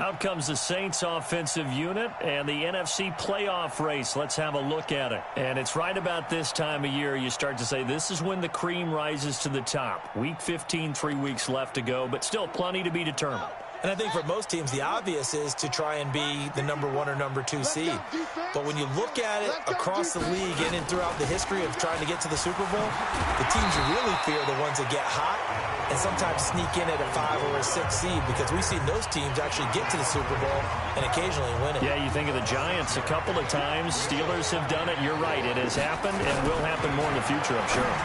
Out comes the Saints offensive unit and the NFC playoff race. Let's have a look at it. And it's right about this time of year you start to say this is when the cream rises to the top. Week 15, 3 weeks left to go, but still plenty to be determined. And I think for most teams, the obvious is to try and be the number 1 or number 2 seed. But when you look at it across the league and throughout the history of trying to get to the Super Bowl, the teams you really fear are the ones that get hot and sometimes sneak in at a 5 or a 6 seed, because we've seen those teams actually get to the Super Bowl and occasionally win it. Yeah, you think of the Giants a couple of times. Steelers have done it. You're right. It has happened and will happen more in the future, I'm sure.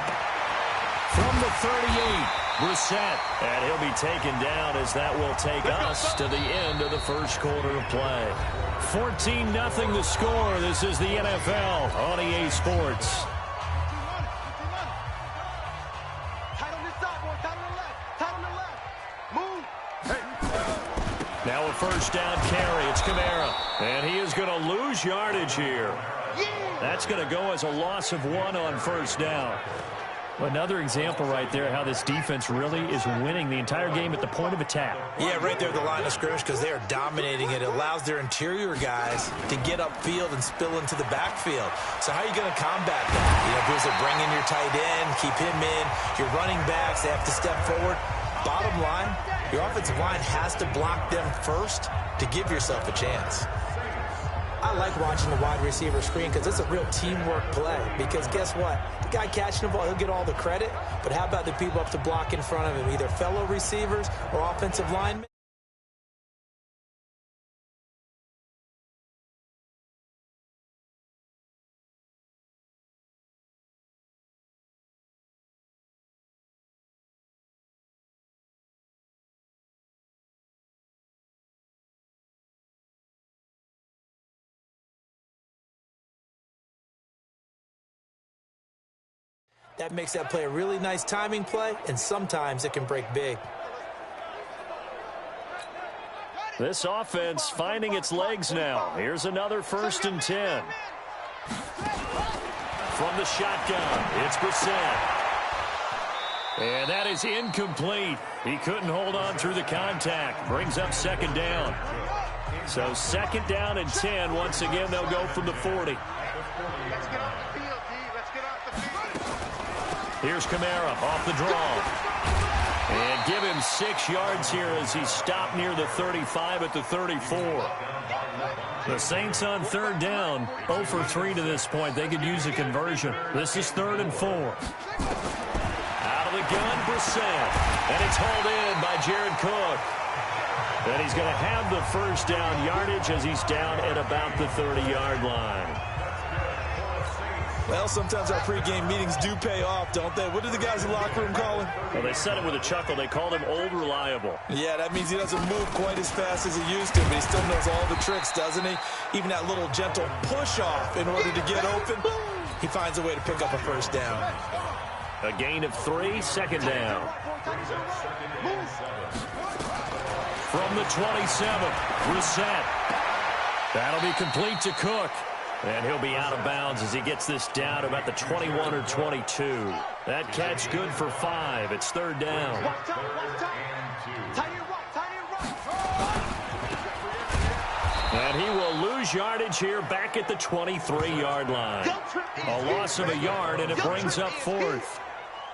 From the 38. Brissett, and he'll be taken down as that will take us to the end of the first quarter of play. 14-0 the score. This is the NFL on EA Sports. Now a first down carry. It's Kamara, and he is going to lose yardage here. That's going to go as a loss of 1 on first down. Another example right there how this defense really is winning the entire game at the point of attack. Yeah, right there at the line of scrimmage, because they are dominating it. It allows their interior guys to get upfield and spill into the backfield. So how are you going to combat that? You know, Bruce, bring in your tight end, keep him in. Your running backs, they have to step forward. Bottom line, your offensive line has to block them first to give yourself a chance. I like watching the wide receiver screen because it's a real teamwork play. Because guess what? The guy catching the ball, he'll get all the credit. But how about the people up to block in front of him, either fellow receivers or offensive linemen? That makes that play a really nice timing play, and sometimes it can break big. This offense finding its legs now. Here's another 1st and 10. From the shotgun, it's Brissett. And that is incomplete. He couldn't hold on through the contact. Brings up 2nd down. So 2nd down and 10. Once again, they'll go from the 40. Here's Kamara off the draw. And give him 6 yards here as he stopped near the 35 at the 34. The Saints on 3rd down, 0 for 3 to this point. They could use a conversion. This is 3rd and 4. Out of the gun, Brissett. And it's hauled in by Jared Cook. And he's going to have the 1st down yardage as he's down at about the 30-yard line. Well, sometimes our pregame meetings do pay off, don't they? What do the guys in the locker room call him? Well, they said it with a chuckle. They called him Old Reliable. Yeah, that means he doesn't move quite as fast as he used to, but he still knows all the tricks, doesn't he? Even that little gentle push-off in order to get open, he finds a way to pick up a 1st down. A gain of 3, 2nd down. From the 27, Brissett. That'll be complete to Cook. And he'll be out of bounds as he gets this down to about the 21 or 22. That catch good for 5. It's 3rd down. And he will lose yardage here back at the 23-yard line. A loss of a yard, and it brings up 4th.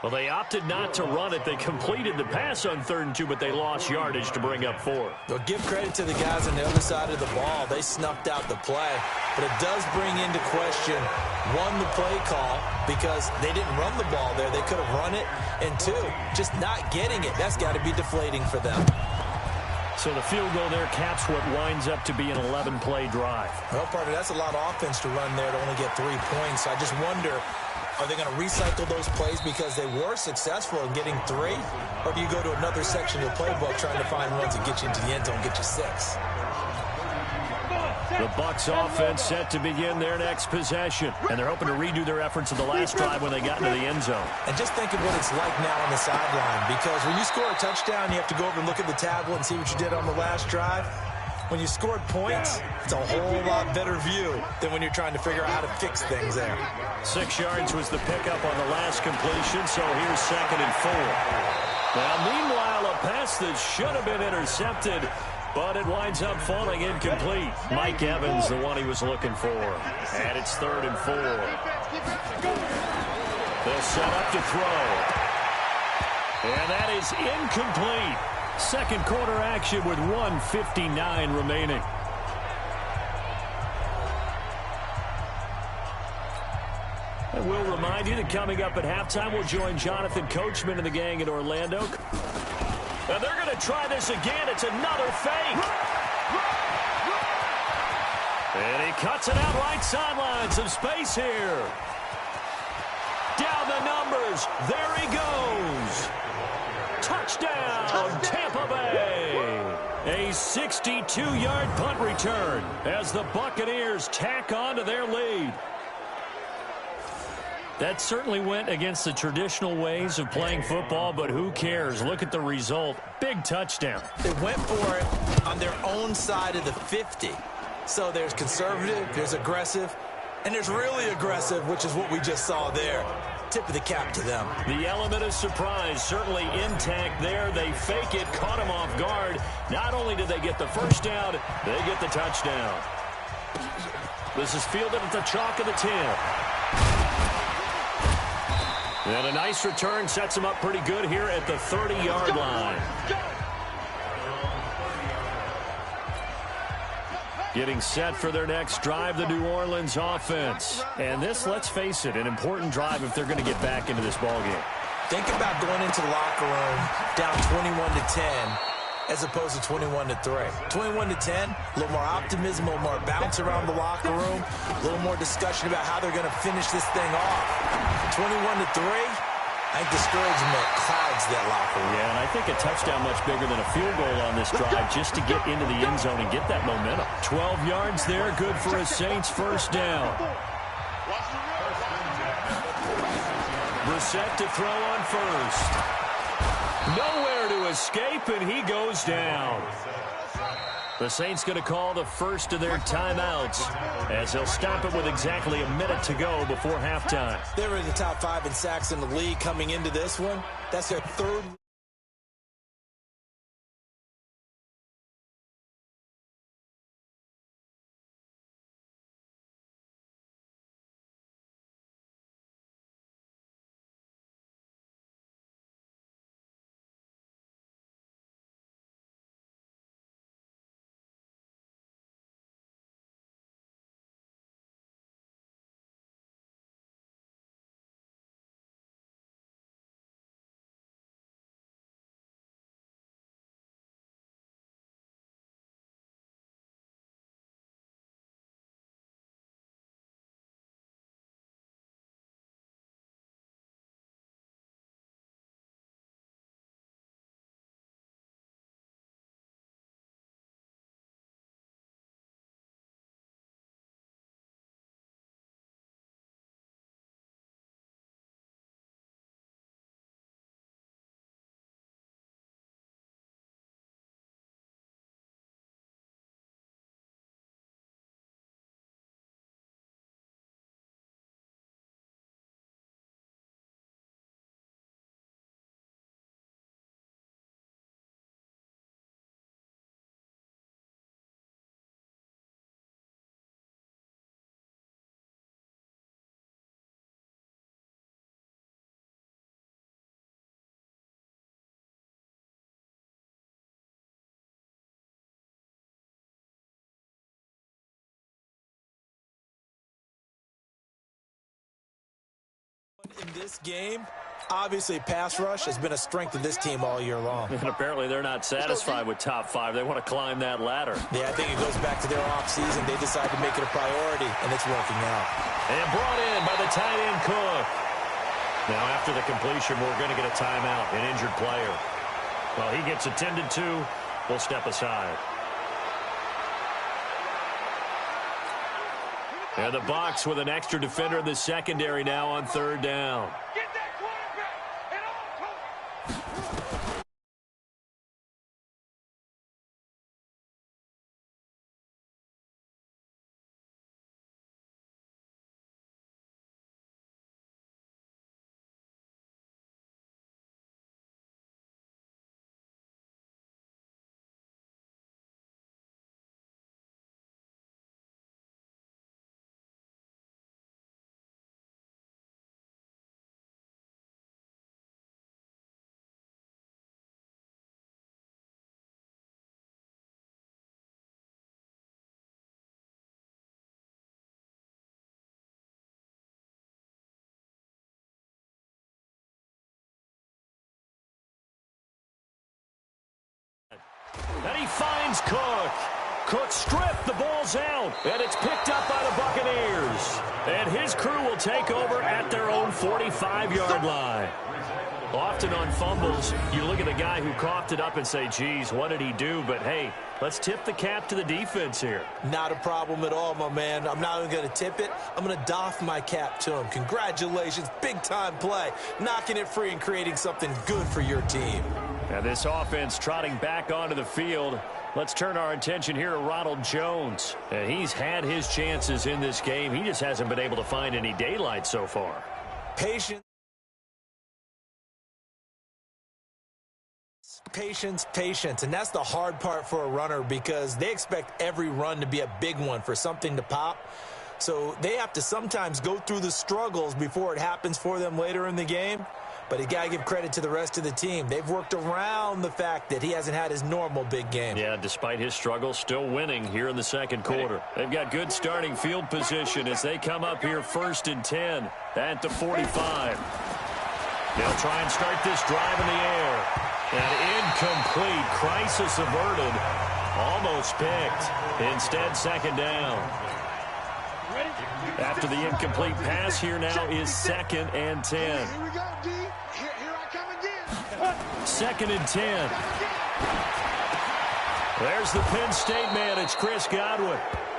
Well, they opted not to run it. They completed the pass on 3rd and 2, but they lost yardage to bring up 4. Well, give credit to the guys on the other side of the ball. They snuffed out the play. But it does bring into question, 1, the play call, because they didn't run the ball there. They could have run it. And 2, just not getting it. That's got to be deflating for them. So the field goal there caps what winds up to be an 11-play drive. Well, partner, that's a lot of offense to run there to only get 3 points. I just wonder, are they going to recycle those plays because they were successful in getting 3? Or do you go to another section of the playbook trying to find ones that get you into the end zone, get you 6? The Bucs offense set to begin their next possession. And they're hoping to redo their efforts in the last drive when they got into the end zone. And just think of what it's like now on the sideline. Because when you score a touchdown, you have to go over and look at the tablet and see what you did on the last drive. When you scored points, it's a whole lot better view than when you're trying to figure out how to fix things there. 6 yards was the pickup on the last completion, so here's 2nd and 4. Now, meanwhile, a pass that should have been intercepted But it winds up falling incomplete. Mike Evans, the one he was looking for. And it's 3rd and 4. They'll set up to throw. And that is incomplete. Second quarter action with 1:59 remaining. And we'll remind you that coming up at halftime, we'll join Jonathan Coachman and the gang in Orlando. And they're going to try this again. It's another fake. And he cuts it out right sideline. Some space here. Down the numbers. There he goes. Touchdown, Tampa Bay. A 62-yard punt return as the Buccaneers tack on to their lead. That certainly went against the traditional ways of playing football, but who cares? Look at the result. Big touchdown. They went for it on their own side of the 50. So there's conservative, there's aggressive, and there's really aggressive, which is what we just saw there. Tip of the cap to them. The element of surprise certainly intact there. They fake it, caught him off guard. Not only did they get the first down, they get the touchdown. This is fielded at the chalk of the 10. And a nice return sets him up pretty good here at the 30-yard line. Getting set for their next drive, the New Orleans offense. And this, let's face it, an important drive if they're going to get back into this ballgame. Think about going into the locker room down 21-10 as opposed to 21-3. 21-10, a little more optimism, a little more bounce around the locker room, a little more discussion about how they're going to finish this thing off. 21-3. I think discouragement clouds that locker room. Yeah, and I think a touchdown much bigger than a field goal on this drive just to get into the end zone and get that momentum. 12 yards there, good for a Saints first down. Brissett to throw on first. Nowhere to escape, and he goes down. The Saints going to call the first of their timeouts as they'll stop it with exactly a minute to go before halftime. They were in the top 5 in sacks in the league coming into this one. That's their third. In this game, obviously pass rush has been a strength of this team all year long. And apparently they're not satisfied with top 5. They want to climb that ladder. Yeah, I think it goes back to their offseason. They decided to make it a priority, and it's working out. And brought in by the tight end Cook. Now after the completion, we're going to get a timeout, an injured player. Well, he gets attended to. We'll step aside. And the Bucs with an extra defender in the secondary now on 3rd down. And he finds Cook. Cook stripped. The ball's out. And it's picked up by the Buccaneers. And his crew will take over at their own 45-yard line. Often on fumbles, you look at the guy who coughed it up and say, geez, what did he do? But, hey, let's tip the cap to the defense here. Not a problem at all, my man. I'm not even going to tip it. I'm going to doff my cap to him. Congratulations. Big-time play. Knocking it free and creating something good for your team. Now this offense trotting back onto the field. Let's turn our attention here to Ronald Jones. And he's had his chances in this game. He just hasn't been able to find any daylight so far. Patience. Patience, and that's the hard part for a runner because they expect every run to be a big one for something to pop. So they have to sometimes go through the struggles before it happens for them later in the game. But you got to give credit to the rest of the team. They've worked around the fact that he hasn't had his normal big game. Yeah, despite his struggles, still winning here in the second quarter. They've got good starting field position as they come up here 1st and 10 at the 45. They'll try and start this drive in the air. And incomplete. Crisis averted. Almost picked. Instead, second down. After the incomplete pass, here now is 2nd and 10. Here we go, D. Here I come again. 2nd and 10. There's the Penn State man. It's Chris Godwin.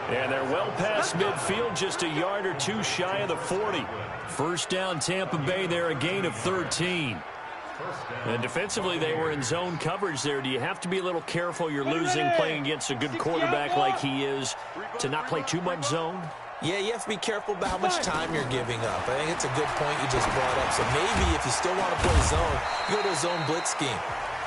And they're well past midfield, just a yard or two shy of the 40. First down, Tampa Bay there, a gain of 13. And defensively, they were in zone coverage there. Do you have to be a little careful? You're losing playing against a good quarterback like he is to not play too much zone? Yeah, you have to be careful about how much time you're giving up. I think it's a good point you just brought up. So maybe if you still want to play zone, you go to a zone blitz scheme.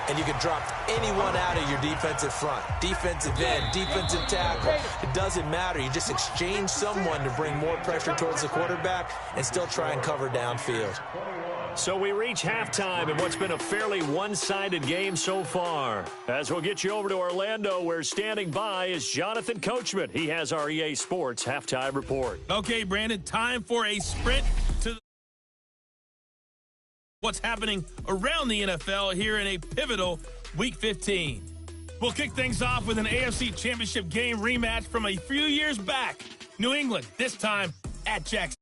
And you can drop anyone out of your defensive front. Defensive end, defensive tackle. It doesn't matter. You just exchange someone to bring more pressure towards the quarterback and still try and cover downfield. So we reach halftime in what's been a fairly one-sided game so far. As we'll get you over to Orlando, where standing by is Jonathan Coachman. He has our EA Sports halftime report. Okay, Brandon, time for a sprint to what's happening around the NFL here in a pivotal Week 15. We'll kick things off with an AFC Championship game rematch from a few years back. New England, this time at Jackson.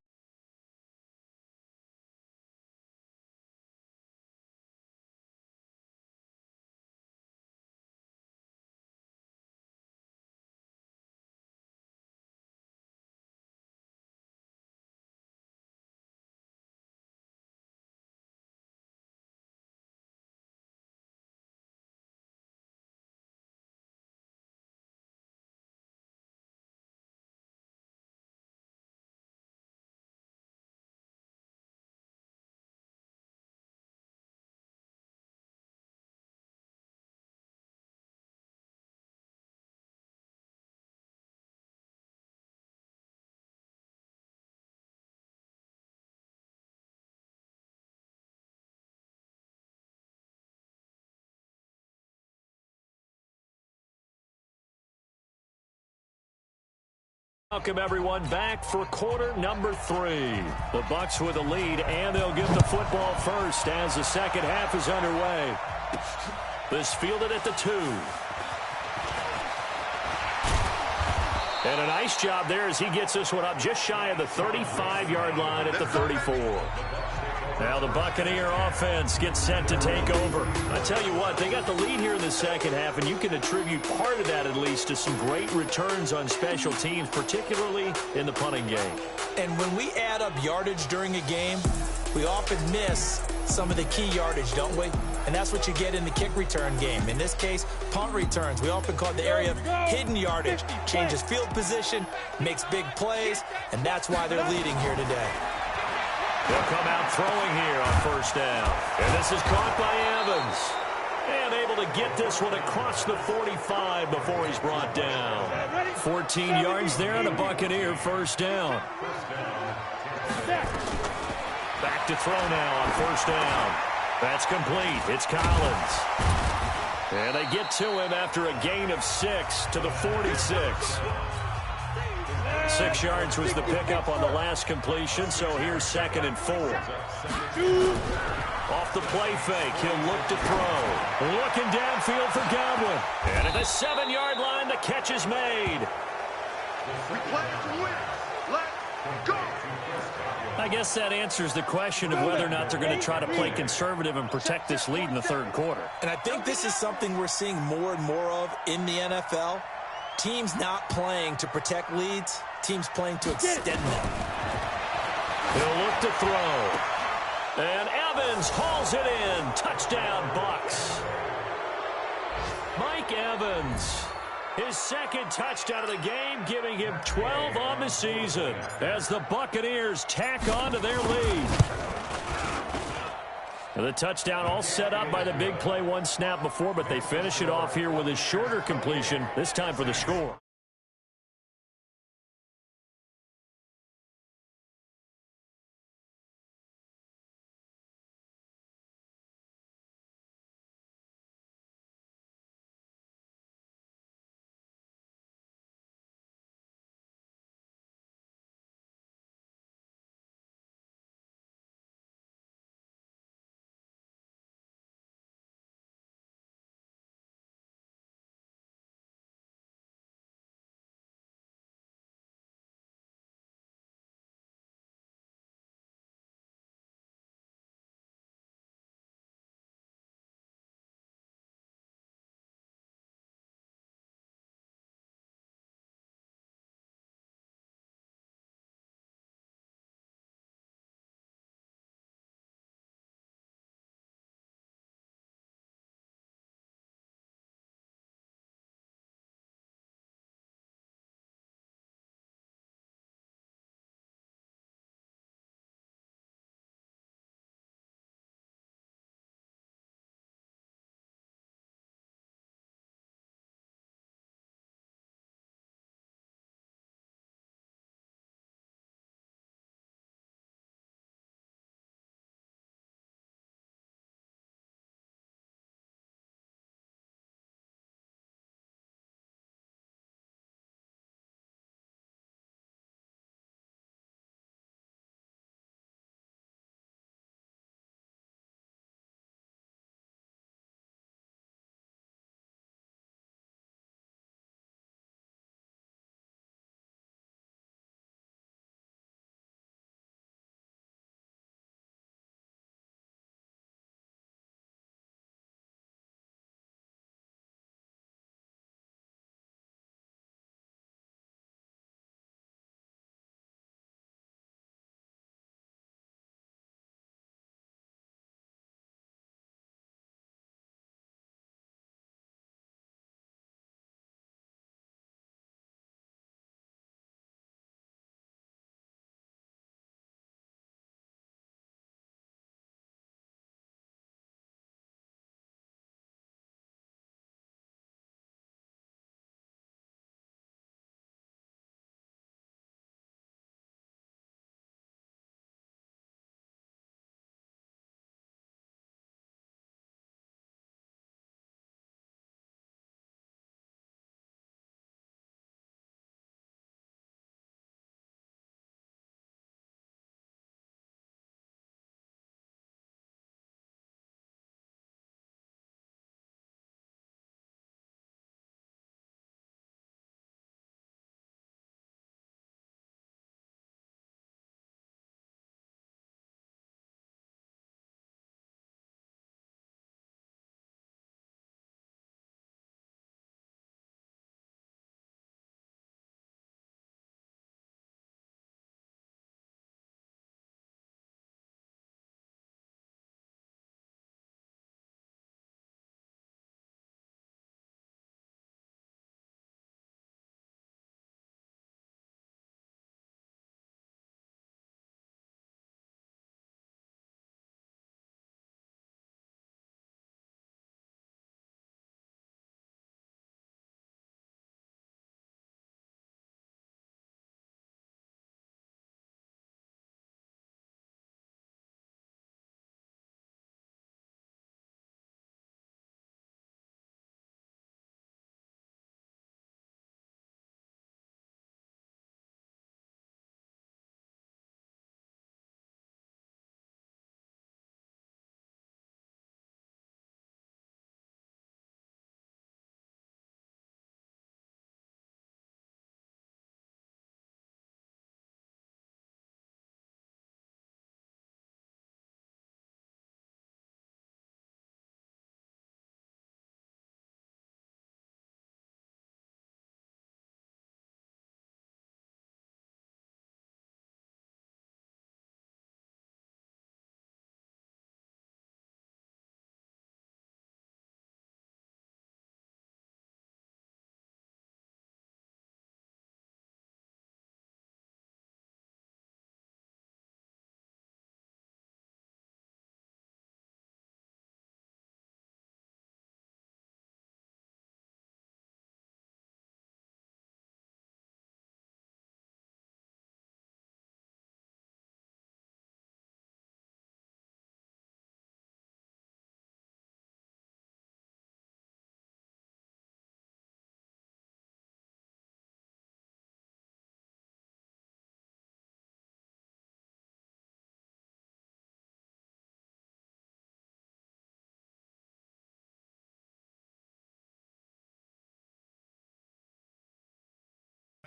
Welcome, everyone, back for quarter number 3. The Bucs with a lead, and they'll get the football first as the second half is underway. This fielded at the 2. And a nice job there as he gets this one up just shy of the 35-yard line at the 34. Now the Buccaneer offense gets set to take over. I tell you what, they got the lead here in the second half, and you can attribute part of that at least to some great returns on special teams, particularly in the punting game. And when we add up yardage during a game, we often miss some of the key yardage, don't we? And that's what you get in the kick return game. In this case, punt returns. We often call it the area of hidden yardage. Changes field position, makes big plays, and that's why they're leading here today. They'll come out throwing here on first down. And this is caught by Evans. And able to get this one across the 45 before he's brought down. 14 yards there on a Buccaneer first down. Back to throw now on first down. That's complete. It's Collins. And they get to him after a gain of 6 to the 46. 6 yards was the pickup on the last completion, so here's 2nd and 4. Off the play fake, he'll look to throw. Looking downfield for Godwin. And at the 7-yard line, the catch is made. We play it to win. Let's go. I guess that answers the question of whether or not they're going to try to play conservative and protect this lead in the third quarter. And I think this is something we're seeing more and more of in the NFL. Teams not playing to protect leads, teams playing to extend them. He'll look to throw. And Evans hauls it in. Touchdown, Bucks. Mike Evans. His second touchdown of the game, giving him 12 on the season as the Buccaneers tack on to their lead. The touchdown all set up by the big play one snap before, but they finish it off here with a shorter completion, this time for the score.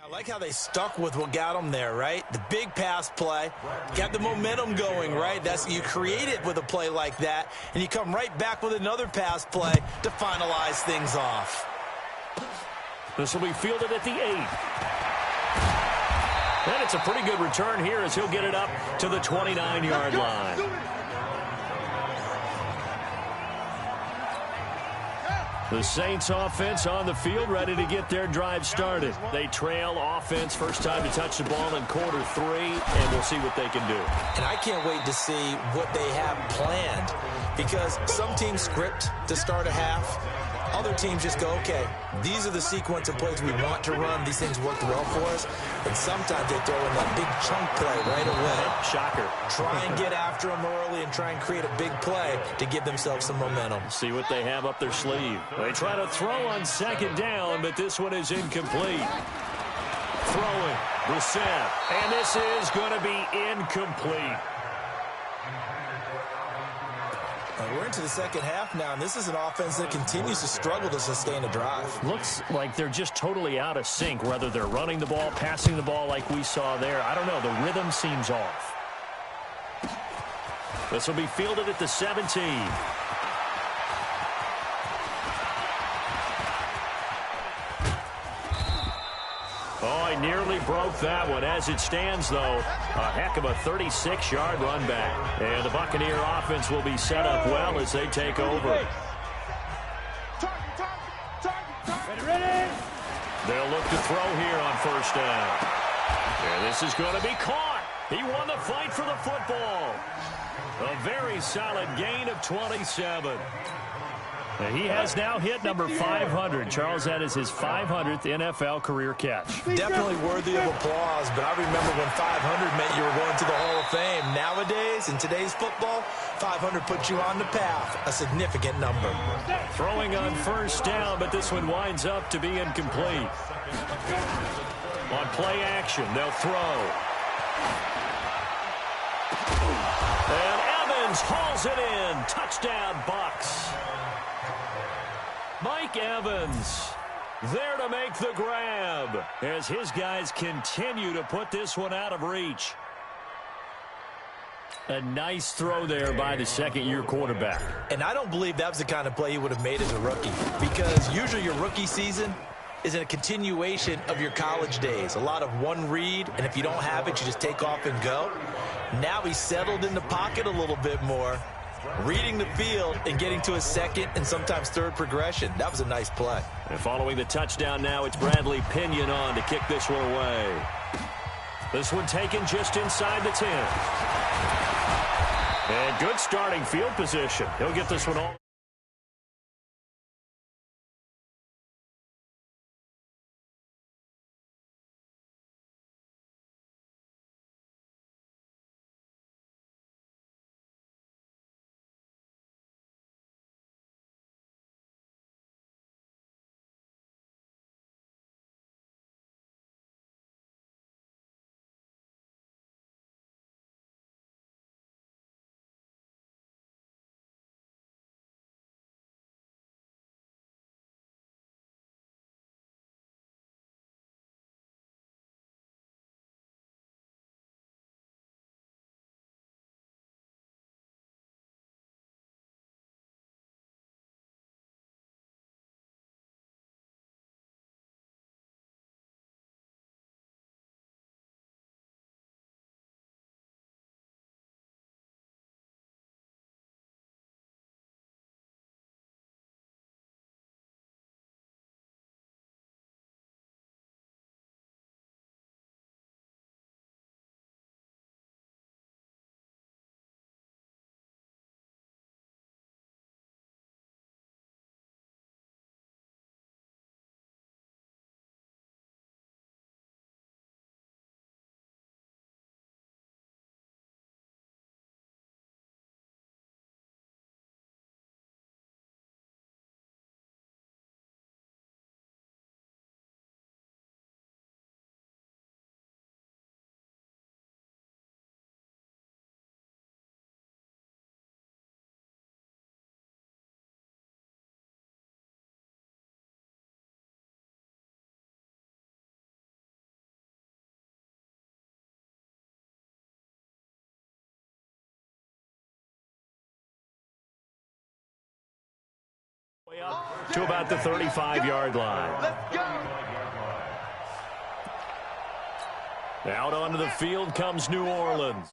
I like how they stuck with what got them there, right? The big pass play, got the momentum going, right? You create it with a play like that, and you come right back with another pass play to finalize things off. This will be fielded at the 8. And it's a pretty good return here as he'll get it up to the 29-yard line. The Saints offense on the field, ready to get their drive started. They trail offense, first time to touch the ball in quarter 3, and we'll see what they can do. And I can't wait to see what they have planned, because some teams script to start a half. Other teams just go, okay, these are the sequence of plays we want to run. These things worked well for us. And sometimes they throw in that big chunk play right away. Shocker. Try and get after them early and try and create a big play to give themselves some momentum. See what they have up their sleeve. They try to throw on second down, but this one is incomplete. Throwing, Brissett, and this is going to be incomplete. We're into the second half now, and this is an offense that continues to struggle to sustain a drive. Looks like they're just totally out of sync, whether they're running the ball, passing the ball like we saw there. I don't know. The rhythm seems off. This will be fielded at the 17. Oh, I nearly broke that one. As it stands, though, a heck of a 36-yard run back. And the Buccaneer offense will be set up well as they take over. They'll look to throw here on first down. And this is going to be caught. He won the fight for the football. A very solid gain of 27. He has now hit number 500. Charles, that is his 500th NFL career catch. Definitely worthy of applause, but I remember when 500 meant you were going to the Hall of Fame. Nowadays, in today's football, 500 puts you on the path, a significant number. Throwing on first down, but this one winds up to be incomplete. On play action, they'll throw. And Evans hauls it in. Touchdown, Bucs. Mike Evans there to make the grab as his guys continue to put this one out of reach. A nice throw there by the second-year quarterback. And I don't believe that was the kind of play he would have made as a rookie, because usually your rookie season is a continuation of your college days. A lot of one read, and if you don't have it, you just take off and go. Now he's settled in the pocket a little bit more, reading the field and getting to a second and sometimes third progression. That was a nice play. And following the touchdown now, it's Bradley Pinion on to kick this one away. This one taken just inside the 10. And good starting field position. He'll get this one all. to about the 35-yard line. Let's go. Out onto the field comes New Orleans.